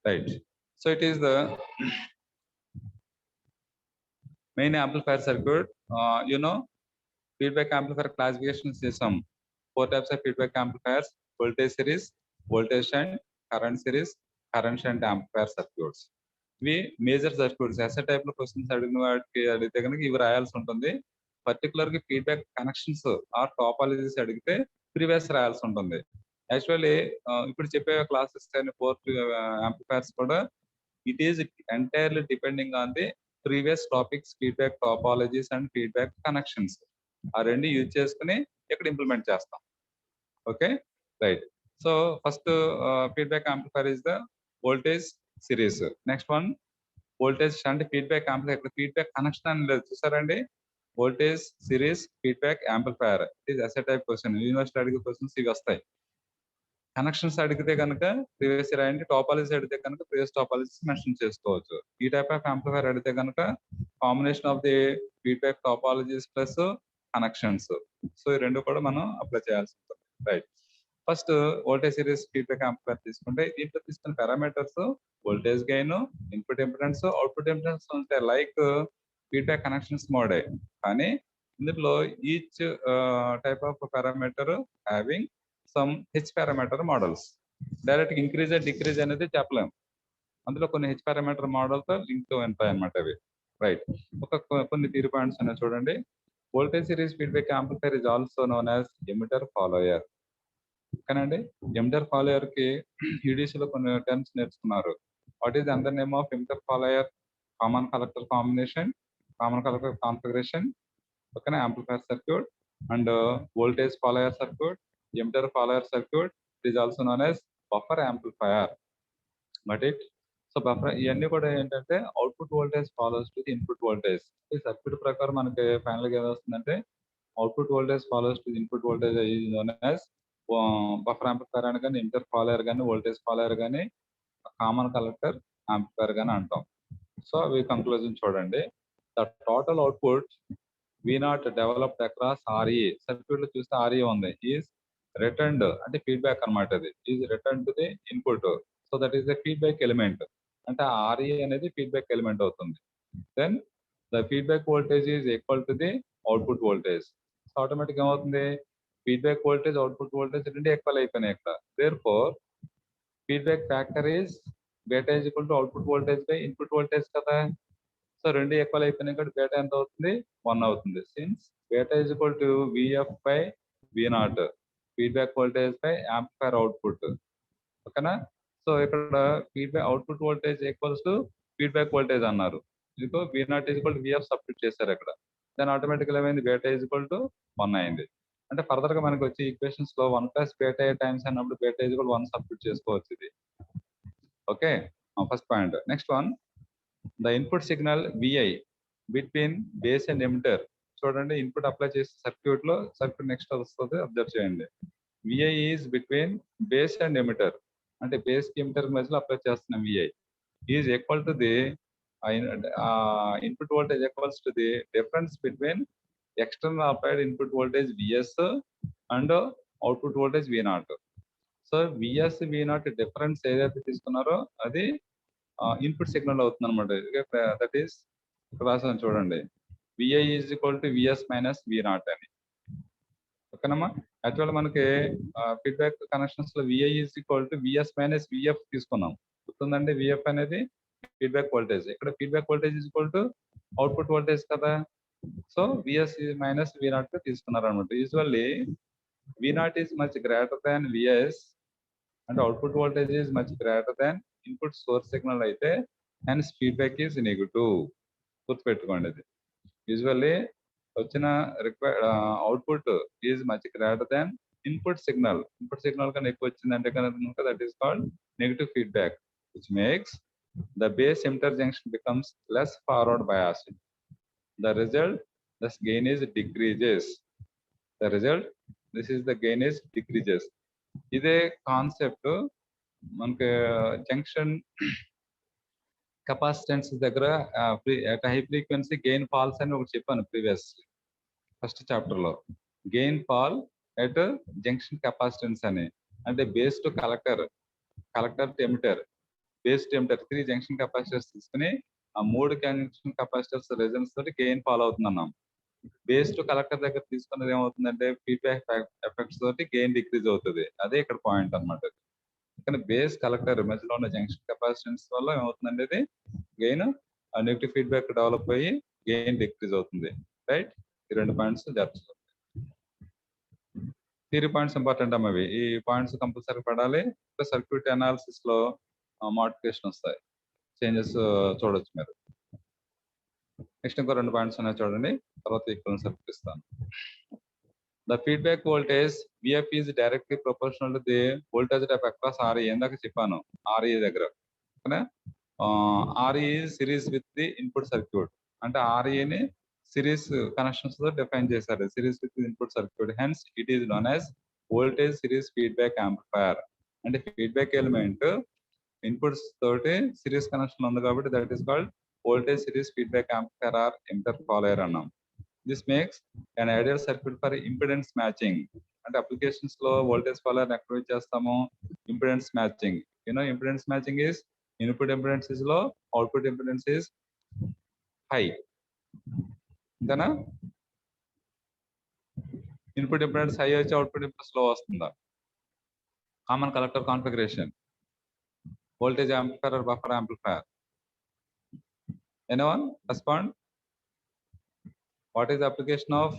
Right. So it is the main amplifier circuit. Feedback amplifier classification system. 4 types of feedback amplifiers: voltage series, voltage shunt, current series, current shunt amplifier circuits. ఇవి major circuits. SA type లో questions అడిగిన వాటికి అడిగితే కనుక ఇవి రాయాల్సి ఉంటుంది. Particular గా ఫీడ్బ్యాక్ కనెక్షన్స్ ఆర్ టాపాలజీస్ అడిగితే ప్రీవియస్ రాయాల్సి ఉంటుంది. యాక్చువల్లీ ఇప్పుడు చెప్పే క్లాసెస్ కానీ 4 యాంప్లిఫైర్స్ కూడా it is entirely depending on the previous topics feedback topologies and feedback connections. ఆ రెండు యూజ్ చేసుకుని ఇక్కడ ఇంప్లిమెంట్ చేస్తాం. Okay, right. So first feedback amplifier is the voltage series. Next one voltage shunt feedback amplifier. ఇక్కడ feedback connection అని లేదు చూసారండి. Voltage series feedback amplifier is SA type question. University అడిగే క్వశ్చన్స్ ఇవి వస్తాయి. కనెక్షన్స్ అడిగితే కనుక ప్రీవియస్ రాయండి, టాపాలజీ అడిగితే కనుక ప్రీవియస్ టాపాలజీస్ మెన్షన్ చేసుకోవచ్చు. ఈ టైప్ ఆఫ్ యాంప్లిఫైర్ అడిగితే కనుక combination of the feedback topologies plus connections. So ఈ రెండు కూడా మనం అప్లై చేయాల్సి ఉంటుంది. Right. First voltage series feedback amplifier తీసుకుంటే దీంట్లో తీసుకున్న parameters voltage gain, input impedance, output impedance ఉంటాయి. లైక్ ఫీడ్బ్యాక్ కనెక్షన్స్ మోడే, కానీ ఇందులో each type of parameter having some H parameter models. Direct increase decrease అనేది చెప్పలేం. అందులో కొన్ని హెచ్ పారామీటర్ మోడల్ తో లింక్ ఉంటాయి అన్నమాట అవి. రైట్. కొన్ని థియరీ పాయింట్స్ ఉన్నాయి చూడండి. Voltage series feedback amplifier is also known as emitter follower. కానండి ఎమిటర్ ఫాలోయర్ కి ఈడీసీ లో కొన్ని టర్మ్స్ నేర్చుకున్నారు. What is another name of emitter follower? Common collector combination, common collector configuration, ఓకేనా, amplifier circuit and voltage follower circuit, emitter follower circuit. It is also known as buffer amplifier. Got it? So buffer ఇవన్నీ కూడా ఏంటంటే output voltage follows to the input voltage. ఈ circuit ప్రకారం మనకి final గా ఏమొస్తుందంటే output voltage follows to the input voltage is known as buffer amplifier అని కానీ, ఎమిటర్ ఫాలోయర్ కానీ, వోల్టేజ్ ఫాలోయర్ కానీ, కామన్ కలెక్టర్ యాంప్లిఫైర్ కానీ అంటాం. సో అవి కంక్లూజన్ చూడండి. The total output V0 developed across RE. Circuit లో చూస్తే RE ఉంది. ఈజ్ రిటర్న్డ్ అంటే ఫీడ్బ్యాక్ అనమాట. అది is return to the input. So that is the feedback element. అంటే RE అనేది ఫీడ్బ్యాక్ ఎలిమెంట్ అవుతుంది. Then the feedback voltage is equal to the output voltage. So automatic ఏమవుతుంది, ఫీడ్బ్యాక్ వోల్టేజ్ అవుట్పుట్ వోల్టేజ్ రెండు equal అయిపోయినాయి ఇక్కడ. Therefore feedback factor is beta is equal to output voltage by input voltage కదా. So రెండు equal అయిపోయినాయి కాబట్టి beta ఎంత అవుతుంది, 1 అవుతుంది. Since beta is equal to VF by V0, feedback voltage by amplifier output. ఓకేనా. సో ఇక్కడ feedback output voltage equals to feedback voltage అన్నారు. ఇదిగో V0 is equal to VF substitute చేశారు ఇక్కడ. దాని ఆటోమేటిక్గా ఏమైంది, బేటా ఈజ్ ఈక్వల్ టు 1 అయింది. అంటే ఫర్దర్ గా మనకి వచ్చే ఈక్వేషన్స్ లో 1 ప్లస్ బేటా టైమ్స్ అన్నప్పుడు బేటా ఈజ్ ఈక్వల్ 1 సబ్స్టిట్యూట్ చేసుకోవచ్చు ఇది. Okay, first point. Next one, the input signal VI between base and emitter. చూడండి, ఇన్పుట్ అప్లై చేసే సర్క్యూట్ లో సర్క్యూట్ నెక్స్ట్ వస్తుంది, అబ్జర్వ్ చేయండి. V I is between base and emitter, అంటే base కి ఎమిటర్ మధ్యలో అప్లై చేస్తున్నాం. V I is equal to the input voltage equals to the difference between external applied input voltage V S and output voltage V naught. So V S V naught difference ఏదైతే తీసుకున్నారో అది input signal అవుతుంది అనమాట. That is రాసాను చూడండి, VI is equal to VS minus V naught అని. ఓకేనమ్మా. Actual మనకి ఫీడ్బ్యాక్ కనెక్షన్స్ లో VI is equal to VS minus VF తీసుకున్నాం, గుర్తుందండి. విఎఫ్ అనేది ఫీడ్బ్యాక్ వోల్టేజ్, ఇక్కడ feedback voltage is equal to output voltage కదా. So VS minus V naught తీసుకున్నారు అనమాట. Usually V naught is much greater than VS and output voltage is much greater than input source signal అయితే hence feedback is negative. గుర్తుపెట్టుకోండి ఇది. Usually వచ్చిన output is much greater than input signal. Input signal కన్నా ఎక్కువ వచ్చిందంటే కనుక that is called negative feedback, which makes the base emitter junction becomes less forward biased. The result, thus gain is decreases. The result, this is the gain is decreases. ఇదే concept మనకి junction capacitance దగ్గర high frequency gain falls అని ఒకటి చెప్పాను previous first chapter లో. Gain fall at junction capacitance అని, అంటే base to collector, collector to emitter, base to emitter 3 junction capacitors తీసుకుని ఆ 3 జంక్షన్ కెపాసిటర్స్ రెజన్స్ తోటి గెయిన్ ఫాల్ అవుతుంది అన్నాం. బేస్ టు కలెక్టర్ దగ్గర తీసుకున్నది ఏమవుతుందంటే ఫీడ్బ్యాక్ ఎఫెక్ట్స్ తోటి గెయిన్ డిక్రీజ్ అవుతుంది. అదే ఇక్కడ పాయింట్ అనమాట. కానీ బేస్ కలెక్టర్ మధ్యలో ఉన్న జంక్షన్ కెపాసిటెన్స్ వల్ల ఏమవుతుందంటే ఇది గెయిన్ నెగిటివ్ ఫీడ్బ్యాక్ డెవలప్ అయ్యి గెయిన్ డిక్రీజ్ అవుతుంది. రైట్, ఈ 2 పాయింట్స్ జరుగుతుంది. థియరీ పాయింట్స్ ఇంపార్టెంట్ అమ్మ. ఈ పాయింట్స్ కంపల్సరీ పడాలి. సర్క్యూట్ అనాలిసిస్ లో మోడిఫికేషన్ వస్తాయి, చేంజెస్ చూడొచ్చు మీరు. నెక్స్ట్ ఇంకో 2 పాయింట్స్ ఉన్నాయి చూడండి, తర్వాత ఈక్వలెంట్ సర్క్యూట్ ఇస్తాను. The feedback voltage V F is directly proportional to the voltage of across R E. ఇందాక చెప్పాను ఆర్ఈ దగ్గర. R E series with the input circuit, అంటే ఆర్ఈని సిరీస్ కనెక్షన్స్ తో డిఫైన్ చేశారు, series with input circuit. Hence it is known as voltage series feedback amplifier. అంటే feedback element inputs తోటి series connection ఉంది కాబట్టి that is called voltage series feedback amplifier or emitter follower అన్నాం. This makes an ideal circuit for impedance matching. అంటే applications లో voltage follower ఎక్కడ use చేస్తాము, impedance matching. Impedance matching is input impedance is low, output impedance is high. అంతేనా? Input impedance high వచ్చి output impedance లో వస్తుందా? Common collector configuration, voltage amplifier or buffer amplifier? Anyone respond? What is the application of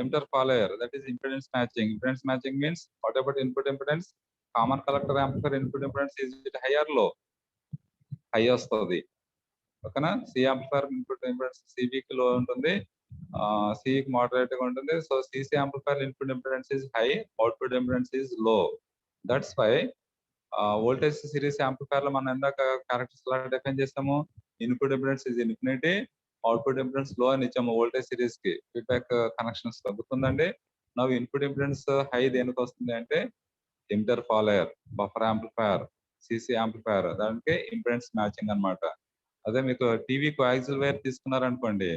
emitter follower? That is impedance matching. Impedance matching means what about input impedance? Common collector amplifier input impedance is it high or low? High వస్తుంది. ఓకేనా? C amplifier input impedance C B కి low ఉంటుంది, C కి moderate గా ఉంటుంది. So C C amplifier input impedance is high, output impedance is low. That's why voltage series amplifier లో మనం ఎందాక క్యారెక్టర్స్ ఎలా డిఫైన్ చేస్తాము, input impedance is infinity, output impedance low అని ఇచ్చాము వోల్టేజ్ సిరీస్ కి ఫీడ్బ్యాక్ కనెక్షన్స్ లో. గుర్తుందండి. నవ్వు ఇన్పుట్ ఇంపిడెన్స్ హై దేనికి వస్తుంది అంటే emitter follower, buffer amplifier, C C amplifier, దానికి ఇంపిడెన్స్ మ్యాచింగ్ అన్నమాట. అదే మీకు టీవీ కోయాక్సిల్ వైర్ తీసుకున్నారనుకోండి,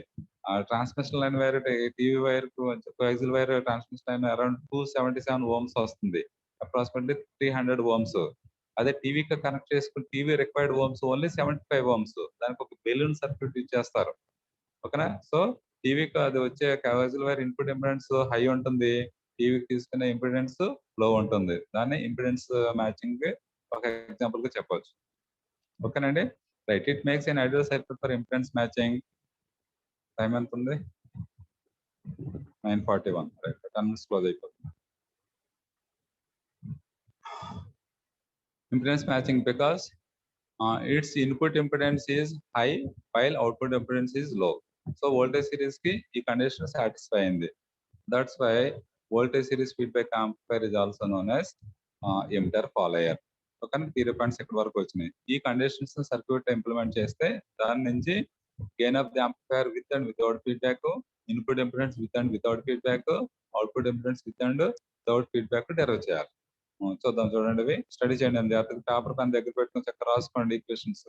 transmission line wire, TV wire coaxial wire transmission line around 277 ohms వస్తుంది, అప్రాక్సిమేట్లీ 300 ఓమ్స్. అదే టీవీకి కనెక్ట్ చేసుకుని TV required ohms only 75 ohms. దానికి ఒక బెలూన్ సర్క్యూట్ యూజ్ చేస్తారు. ఓకేనా? సో టీవీకి అది వచ్చే coaxial wire input impedance high ఉంటుంది, టీవీకి తీసుకునే ఇంపిడెన్స్ లో ఉంటుంది. దాన్ని ఇంపిడెన్స్ మ్యాచింగ్ ఒక ఎగ్జాంపుల్ గా చెప్పవచ్చు. ఓకేనండి. Right, it makes N ideal circuit for impedance matching. Time ఎంత ఉంది? 9:41. రైట్, 10 minutes క్లోజ్ అయిపోతుంది. Impedance matching because its input impedance is high while output impedance is low. So voltage series ki ee condition satisfy అయింది. That's why voltage series feedback amplifier is also known as emitter follower. Okay, 3 points ఇక్కడ వరకు వచ్చినాయి. ఈ conditions circuit implement చేస్తే దాని నుంచి gain of the amplifier with and without feedback, input impedance with and without feedback, output impedance with and without feedback derive చేయాలి. చూద్దాం చూడండి, ఇవి స్టడీ చేయండి అండి. అతను పేపర్ పెన్ దగ్గర పెట్టుకుని చక్కగా రాసుకోండి ఈక్వేషన్స్.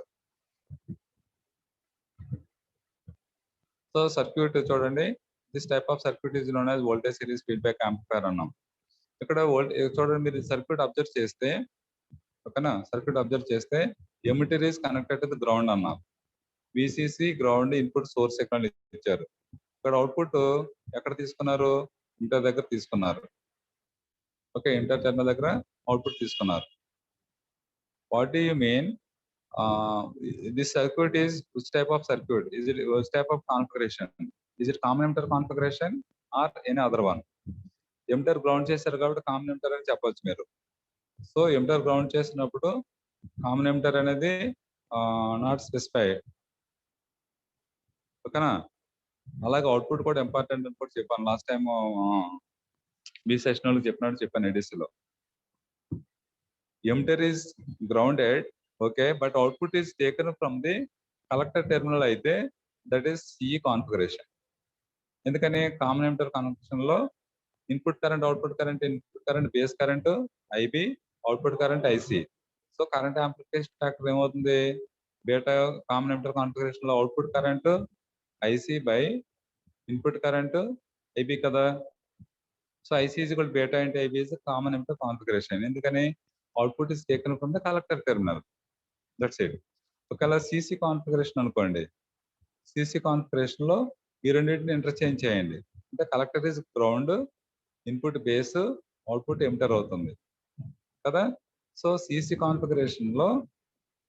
సో సర్క్యూట్ చూడండి, this type of circuit is known as voltage series feedback amplifier అన్నాం. ఇక్కడ చూడండి, మీరు సర్క్యూట్ అబ్జర్వ్ చేస్తే, ఓకేనా, సర్క్యూట్ అబ్జర్వ్ చేస్తే emitter is connected to the ground అన్నారు. VCC ground, input source signal ఇచ్చారు. ఇక్కడ అవుట్పుట్ ఎక్కడ తీసుకున్నారు? ఇంటర్ దగ్గర తీసుకున్నారు. ఓకే, ఇంటర్ టెర్మినల్ దగ్గర అవుట్పుట్ తీసుకున్నారు. What do you mean? This circuit is which type of circuit? Is it which type of configuration? Is it common emitter configuration or any other one? Emitter ground చేశారు కాబట్టి common emitter అని చెప్పొచ్చు మీరు. So emitter ground చేసినప్పుడు common emitter అనేది not specified, ఓకేనా. అలాగే output కూడా ఇంపార్టెంట్ అని కూడా చెప్పాను లాస్ట్ టైం, బి సెషన్ వాళ్ళకి చెప్పాను ఎడిసిలో. emitter is grounded, okay, but output is taken from the collector terminal అయితే that is CE configuration. ఎందుకని కామన్ ఎమిటర్ కనెక్షన్ లో input current, output current, input current base current IB, output current IC. So current amplification factor ఏమవుతుంది? Beta common emitter configuration లో output current IC by input current IB కదా. So IC is equal beta into IB is common emitter configuration. ఎందుకని? Output is taken from the collector terminal, that's it. ఒకవేళ CC configuration అనుకోండి, CC configuration లో ఈ రెండింటిని interchange చేయండి. అంటే collector is ground, input base, output emitter అవుతుంది కదా. సో సిసి కాన్ఫిగరేషన్ లో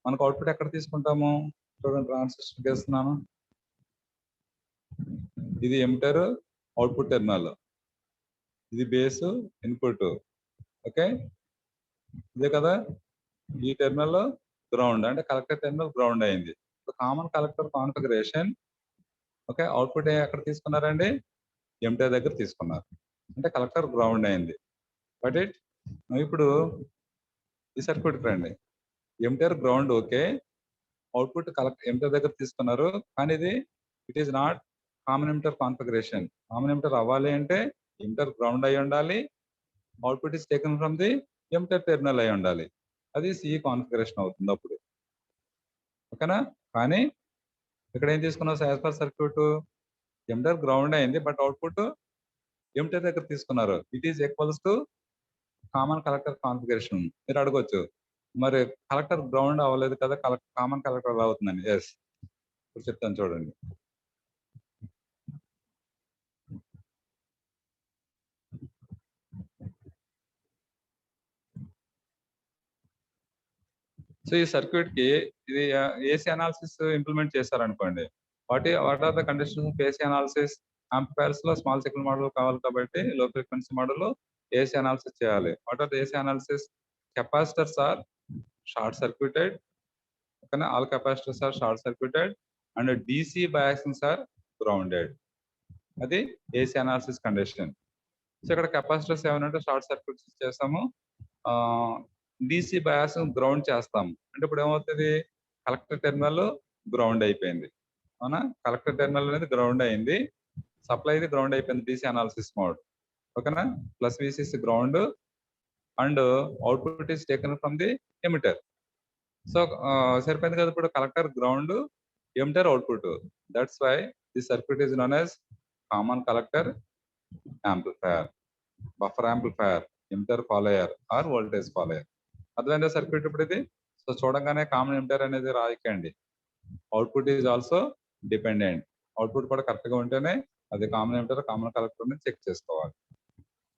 మనకు అవుట్పుట్ ఎక్కడ తీసుకుంటాము? చూడండి, ట్రాన్సిస్టర్ చేస్తున్నాను. ఇది ఎమిటర్, అవుట్పుట్ టెర్మినల్, ఇది బేస్, ఇన్పుట్, ఓకే, ఇదే కదా. ఈ టెర్మినల్ గ్రౌండ్, అంటే కలెక్టర్ టెర్మినల్ గ్రౌండ్ అయింది. Common collector configuration, okay. Output ఎక్కడ తీసుకున్నారండి? ఎమిటర్ దగ్గర తీసుకున్నారు, అంటే కలెక్టర్ గ్రౌండ్ అయింది. బట్ ఇట్ ఇప్పుడు ఈ సర్క్యూట్ రండి, emitter ground, okay, output emitter దగ్గర తీసుకున్నారు. కానీ ఇది it is not common emitter configuration. Common emitter అవ్వాలి అంటే ఎమిటర్ గ్రౌండ్ అయి ఉండాలి, output is taken from the emitter terminal అయి ఉండాలి. అది సిఈ కాన్ఫిగరేషన్ అవుతుంది అప్పుడు, ఓకేనా. కానీ ఇక్కడ ఏం తీసుకున్నాం? As per circuit emitter ground అయింది, బట్ అవుట్పుట్ ఎమిటర్ దగ్గర తీసుకున్నారు. It is equals to common collector configuration. మీరు అడగొచ్చు, మరి కలెక్టర్ గ్రౌండ్ అవ్వలేదు కదా, కామన్ కలెక్టర్ ఎలా అవుతుందని? ఎస్, ఇప్పుడు చెప్తాను చూడండి. సో ఈ సర్క్యూట్ కి ఇది ఏసీ అనాలిసిస్ ఇంప్లిమెంట్ చేశారనుకోండి. What are the conditions of AC analysis? Amplifiers లో స్మాల్ సిగ్నల్ మోడల్ కావాలి కాబట్టి low frequency model AC analysis చేయాలి. What are the AC analysis? Capacitors are short circuited, ఓకేనా. All capacitors are short circuited and DC biasings are grounded. అది AC analysis condition. So ఇక్కడ capacitors ఏమైనా short circuit చేస్తాము, DC bias ground చేస్తాము. అంటే ఇప్పుడు ఏమవుతుంది? కలెక్టర్ టెర్మినల్ గ్రౌండ్ అయిపోయింది, అవునా. కలెక్టర్ టెర్మినల్ అనేది గ్రౌండ్ అయింది, సప్లై ఇది గ్రౌండ్ అయిపోయింది డిసి అనాలిసిస్ మోడ్, ఓకేనా. Plus VCC ground and output is taken from the emitter. So సరిపోయింది కదా. ఇప్పుడు collector ground, emitter output. That's why the circuit is known as common collector amplifier, buffer amplifier, emitter follower or voltage follower. అర్థమైందా circuit ఇప్పుడు ఇది? So చూడంగానే common emitter అనేది రాయకండి. Output is also dependent. Output కూడా కరెక్ట్ గా ఉంటేనే అది common emitter, common collector check చేసుకోవాలి,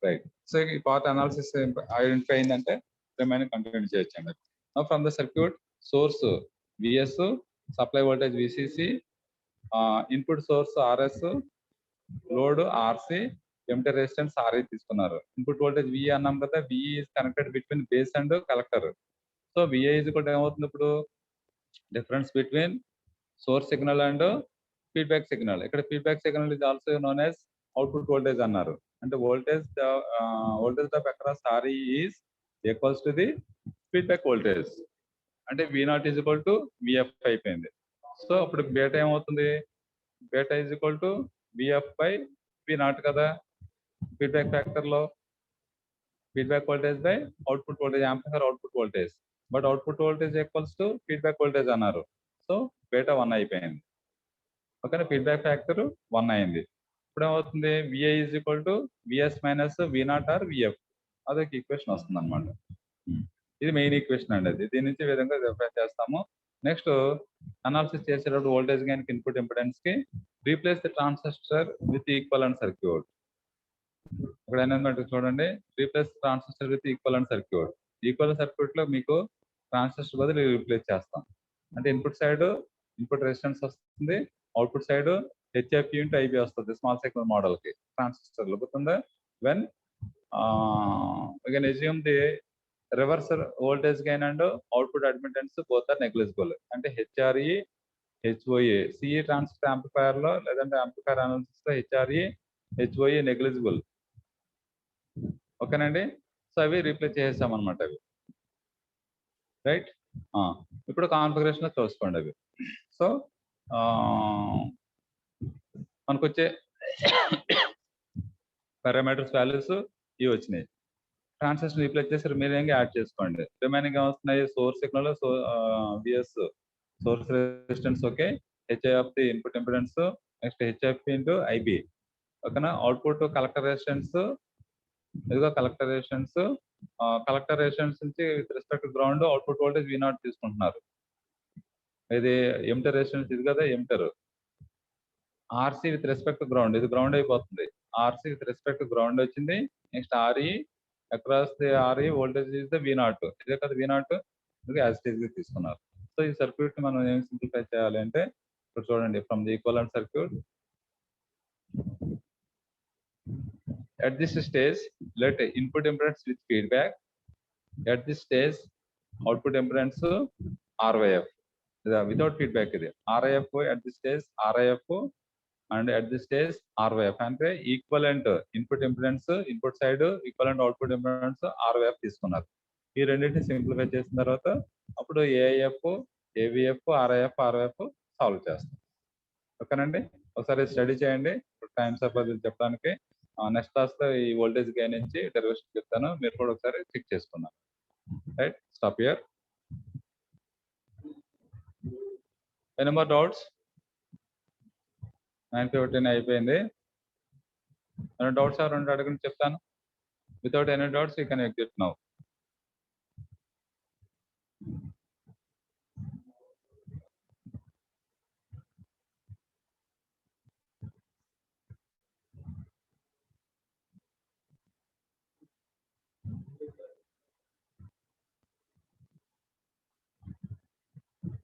రైట్. సో ఈ పార్ట్ అనాలిసిస్ ఐడెంటిఫై అయిందంటే రిమైనింగ్ కంటిన్యూ చేయొచ్చండి. From the circuit, source VS, supply voltage VCC, input source RS, load RC, emitter resistance RI తీసుకున్నారు. Input voltage VE అన్నాం కదా, VE is connected between base and collector. So VI is కూడా ఏమవుతుంది? ఇప్పుడు difference between source signal and feedback signal. ఇక్కడ feedback signal is also known as output voltage అన్నారు. అంటే voltage of across RE is equals to the feedback voltage. అంటే V naught is equal to VF అయిపోయింది. So అప్పుడు beta ఏమవుతుంది, beta is equal to VF by V naught కదా feedback factor లో, feedback voltage by output voltage, amplifier output voltage, but output voltage equals to feedback voltage అన్నారు. So beta 1 అయిపోయింది. ఓకేనా, feedback factor 1 అయింది. ఇప్పుడు ఏమవుతుంది, VI is equal to VS minus V naught or VF, అదొక equation వస్తుంది అనమాట. ఇది మెయిన్ ఈక్వేషన్ అండి. అది దీని నుంచి ఈ విధంగా రిఫరెన్స్ చేస్తాము. నెక్స్ట్ అనాలిసిస్ చేసేటప్పుడు వోల్టేజ్ గెయిన్ ఇన్పుట్ ఇంపిడెన్స్ కి replace the transistor with equivalent circuit. ఇక్కడ ఏంటంటే చూడండి, replace transistor with equivalent circuit. Equivalent circuit లో మీకు ట్రాన్సిస్టర్ బదులు రీప్లేస్ చేస్తాం. అంటే ఇన్పుట్ సైడ్ ఇన్పుట్ రెసిస్టెన్స్ వస్తుంది, output side H F into I B వస్తుంది స్మాల్ సిగ్నల్ మోడల్ కి ట్రాన్సిస్టర్ లో. గుర్తుందా, when again assume the reversal voltage gain and output admittance both are negligible. అంటే HRE HOA CE transistor amplifier లో లేదంటే amplifier analysis లో HRE HOA negligible. ఓకేనండి, so అవి రీప్లేస్ చేసేసాం అనమాట అవి. రైట్, ఇప్పుడు కాన్ఫిగరేషన్ లో చూసుకోండి అవి. సో మనకు వచ్చే పారామీటర్స్ వాల్యూస్ ఇవి వచ్చినాయి. ట్రాన్సిస్టర్ రీప్లేస్ చేసి రిమైనింగ్ యాడ్ చేసుకోండి. రిమైనింగ్ ఏమొస్తున్నాయి, source signal, VS source resistance, okay, HI of the input impedance, next HF into IB. ఓకేనా, అవుట్పుట్ కలెక్టర్ రెసిస్టెన్స్, ఇదిగో కలెక్టర్ రెసిస్టెన్స్, కలెక్టర్ రెసిస్టెన్స్ నుంచి with respect ground output voltage V naught తీసుకుంటున్నారు. ఇది emitter resistance, ఇది కదా emitter. RC with respect ground, ఇది ground అయిపోతుంది. RC with respect ground వచ్చింది. Next RE across the RE voltage is the we not, ఇదే కదా వి నాట్, ఇది యాజ్ ఇట్ ఈజ్ తీసుకున్నారు. సో ఈ సర్క్యూట్ మనం ఏం సింప్లిఫై చేయాలి అంటే, ఇప్పుడు చూడండి, from the equivalent circuit at this stage let input impedance with feedback, at this stage output impedance RYF, without feedback ఇది RIF, at this stage RIF and at this stage RYF. అంటే equivalent input impedance input side, equivalent output impedance RYF తీసుకున్నారు. ఈ రెండింటిని simplify చేసిన తర్వాత అప్పుడు AIF, ఏవిఎఫ్, RIF solve చేస్తాం. ఓకేనండి, ఒకసారి స్టడీ చేయండి టైమ్స్ ఆఫ్ అది చెప్పడానికి. నెక్స్ట్ క్లాస్ లో ఈ వోల్టేజ్ గెయిన్ నుంచి డెరివేషన్ చెప్తాను, మీరు కూడా ఒకసారి చెక్ చేసుకున్నాను. Right, stop here. Any more doubts? 9:15 అయిపోయింది. ఏమైనా డౌట్స్ ఎవరైనా అడగండి, చెప్తాను. Without any doubts you can exit now.